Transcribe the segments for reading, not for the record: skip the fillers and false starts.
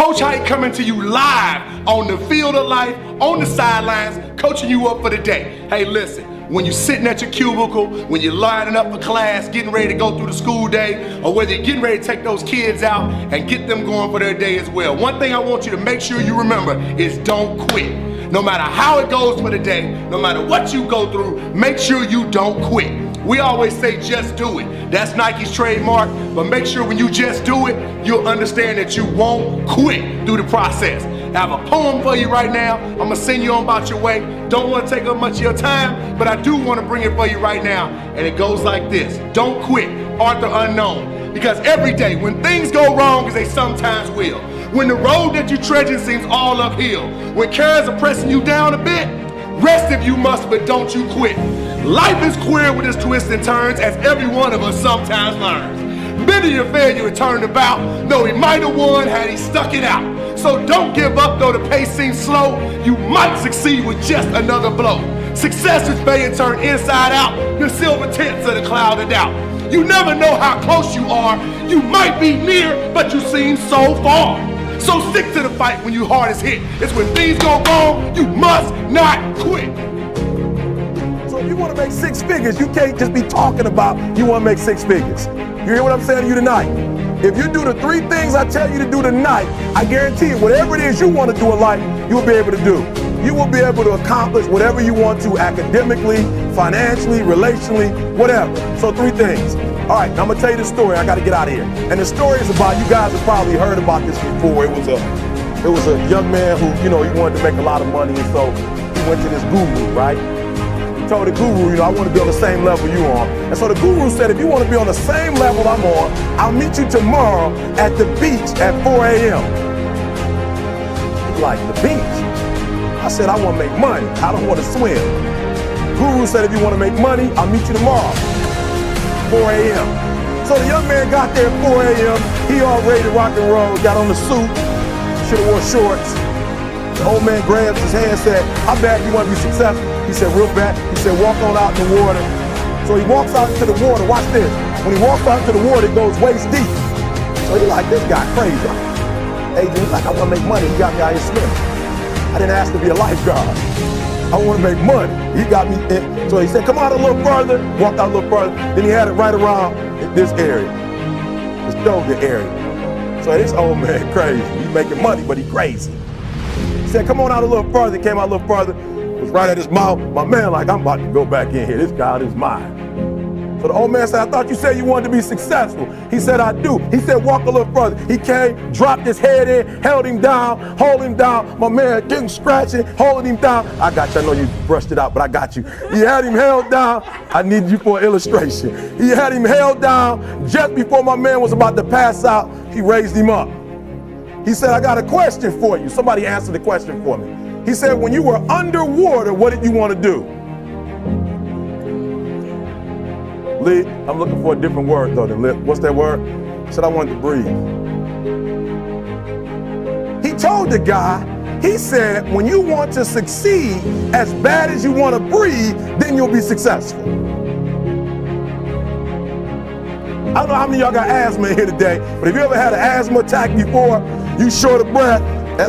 Coach Hite coming to you live on the field of life, on the sidelines, coaching you up for the day. Hey, listen, when you're sitting at your cubicle, when you're lining up for class, getting ready to go through the school day, or whether you're getting ready to take those kids out and get them going for their day as well, one thing I want you to make sure you remember is don't quit. No matter how it goes for the day, no matter what you go through, make sure you don't quit. We always say just do it. That's Nike's trademark, but make sure when you just do it, you'll understand that you won't quit through the process. I have a poem for you right now. I'm gonna send you on about your way. Don't wanna take up much of your time, but I do wanna bring it for you right now. And it goes like this: don't quit, Arthur Unknown. Because every day when things go wrong, as they sometimes will, when the road that you're treading seems all uphill, when cares are pressing you down a bit, rest if you must, but don't you quit. Life is queer with its twists and turns, as every one of us sometimes learns. Many a failure had turned about, though he might have won had he stuck it out. So don't give up though the pace seems slow, you might succeed with just another blow. Success is being turned inside out, the silver tints of the cloud of doubt. You never know how close you are, you might be near, but you seem so far. So stick to the fight when your heart is hit. It's when things go wrong, you must not quit. So if you want to make six figures, you can't just be talking about you want to make six figures. You hear what I'm saying to you tonight? If you do the three things I tell you to do tonight, I guarantee you, whatever it is you want to do in life, you'll be able to do. You will be able to accomplish whatever you want to academically, financially, relationally, whatever. So three things. All right, now I'm gonna tell you the story. I gotta get out of here. And the story is about, you guys have probably heard about this before. It was a young man who, he wanted to make a lot of money, and so he went to this guru, right? He told the guru, I want to be on the same level you are. And so the guru said, if you want to be on the same level I'm on, I'll meet you tomorrow at the beach at 4 a.m. He's like, the beach? I said, I want to make money. I don't want to swim. Guru said, if you want to make money, I'll meet you tomorrow. 4 a.m. So the young man got there at 4 a.m. He all ready to rock and roll, got on the suit, should have wore shorts. The old man grabs his hand and said, how bad do you want to be successful? He said, real bad. He said, walk on out in the water. So he walks out into the water. Watch this. When he walks out into the water, it goes waist deep. So he's like, this guy crazy. Hey, dude, he's like, I want to make money. He got me out here swimming. I didn't ask to be a lifeguard. I want to make money. He got me in. So he said, come out a little further. Walked out a little further. Then he had it right around this area, this shoulder area. So this old man crazy. He's making money, but he crazy. He said, come on out a little further. Came out a little further. It was right at his mouth. My man like, I'm about to go back in here. This guy is mine. So the old man said, I thought you said you wanted to be successful. He said, I do. He said, walk a little further. He came, dropped his head in, held him down, hold him down. My man getting scratching, holding him down. I got you. I know you brushed it out, but I got you. He had him held down. I need you for an illustration. He had him held down. Just before my man was about to pass out, he raised him up. He said, I got a question for you. Somebody answer the question for me. He said, when you were underwater, what did you want to do? Lee, I'm looking for a different word though than lip. What's that word? He said, I wanted to breathe. He told the guy, he said, when you want to succeed as bad as you want to breathe, then you'll be successful. I don't know how many of y'all got asthma in here today, but if you ever had an asthma attack before, you short of breath,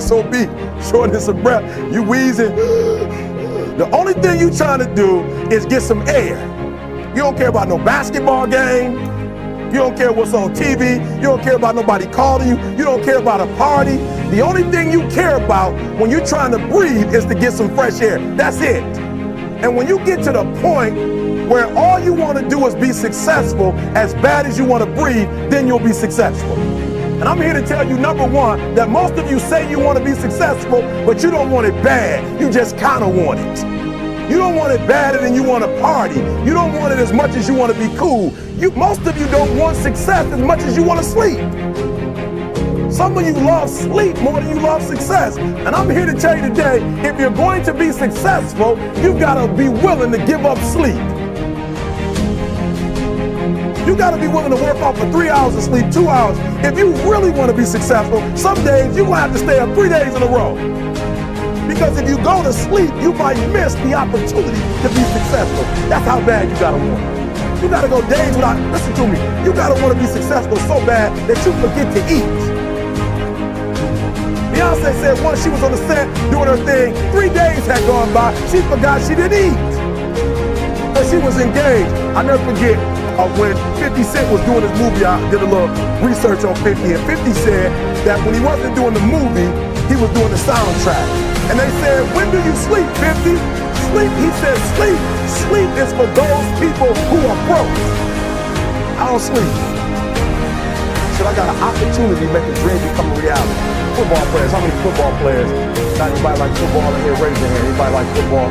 SOB, shortness of breath, you wheezing. The only thing you trying to do is get some air. You don't care about no basketball game. You don't care what's on TV. You don't care about nobody calling you. You don't care about a party. The only thing you care about when you're trying to breathe is to get some fresh air. That's it. And when you get to the point where all you want to do is be successful as bad as you want to breathe, then you'll be successful. And I'm here to tell you, number one, that most of you say you want to be successful, but you don't want it bad. You just kind of want it. You don't want it badder than you want to party. You don't want it as much as you want to be cool. Most of you don't want success as much as you want to sleep. Some of you love sleep more than you love success. And I'm here to tell you today, if you're going to be successful, you've got to be willing to give up sleep. You got to be willing to work off for 3 hours of sleep, 2 hours. If you really want to be successful, some days you're going to have to stay up 3 days in a row. Because if you go to sleep, you might miss the opportunity to be successful. That's how bad you gotta want it. You gotta go days without, listen to me, you gotta want to be successful so bad that you forget to eat. Beyonce said once she was on the set doing her thing, 3 days had gone by, she forgot she didn't eat. And she was engaged. I never forget when 50 Cent was doing his movie, I did a little research on 50, and 50 said that when he wasn't doing the movie, he was doing the soundtrack. And they said, when do you sleep, 50? Sleep, he said, sleep is for those people who are broke. I don't sleep. So I got an opportunity to make a dream become a reality. Football players, how many football players? Not anybody like football in here, raise your hand. Anybody like football?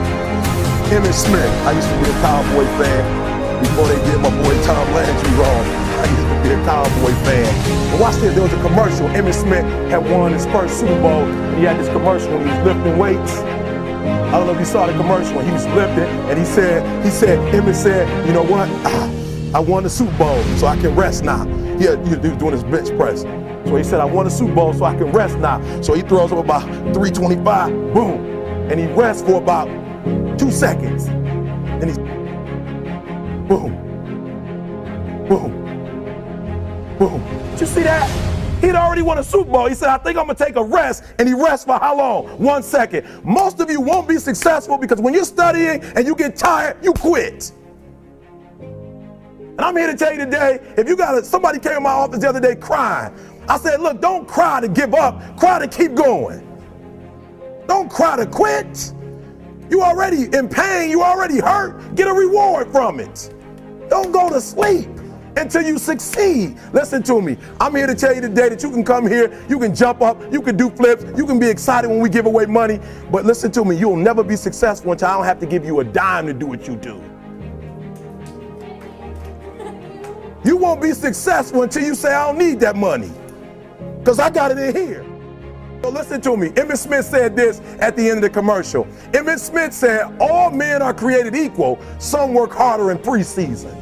Emmitt Smith, I used to be a Cowboy fan before they did my boy Tom Landry wrong. I used to be a Cowboy fan. But watch this, there was a commercial. Emmitt Smith had won his first Super Bowl, and he had this commercial when he was lifting weights. I don't know if you saw the commercial when he was lifting, and Emmitt said, you know what? I won the Super Bowl, so I can rest now. He was doing his bench press. So he said, I won the Super Bowl, so I can rest now. So he throws up about 325, boom, and he rests for about 2 seconds. And he's boom, boom, boom. Did you see that? He'd already won a Super Bowl. He said, I think I'm gonna take a rest, and he rests for how long? 1 second. Most of you won't be successful because when you're studying and you get tired, you quit. And I'm here to tell you today, if you somebody came in my office the other day crying. I said, look, don't cry to give up, cry to keep going. Don't cry to quit. You already in pain, you already hurt, get a reward from it. Don't go to sleep until you succeed. Listen to me, I'm here to tell you today that you can come here, you can jump up, you can do flips, you can be excited when we give away money, but listen to me, you'll never be successful until I don't have to give you a dime to do what you do. You won't be successful until you say, I don't need that money, because I got it in here. So listen to me, Emmitt Smith said this at the end of the commercial. Emmitt Smith said, all men are created equal, some work harder in preseason.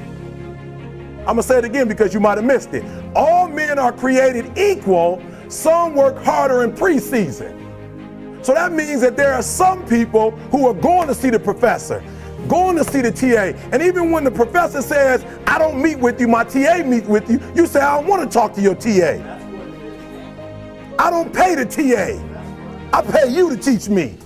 I'm gonna say it again because you might have missed it. All men are created equal, some work harder in preseason. So that means that there are some people who are going to see the professor, going to see the TA, and even when the professor says, I don't meet with you, my TA meets with you, you say, I don't want to talk to your TA. I don't pay the TA. I pay you to teach me.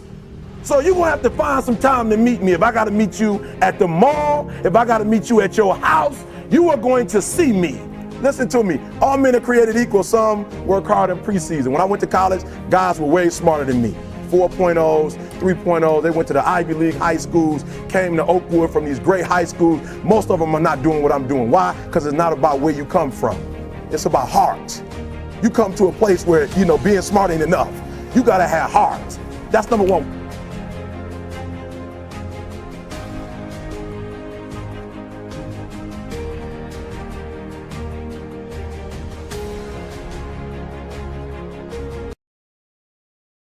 So you're gonna have to find some time to meet me. If I gotta meet you at the mall, if I gotta meet you at your house, you are going to see me. Listen to me, all men are created equal, some work hard in preseason. When I went to college, guys were way smarter than me. 4.0s, 3.0s, they went to the Ivy League high schools, came to Oakwood from these great high schools. Most of them are not doing what I'm doing. Why? Because it's not about where you come from. It's about heart. You come to a place where, being smart ain't enough. You gotta have heart. That's number one.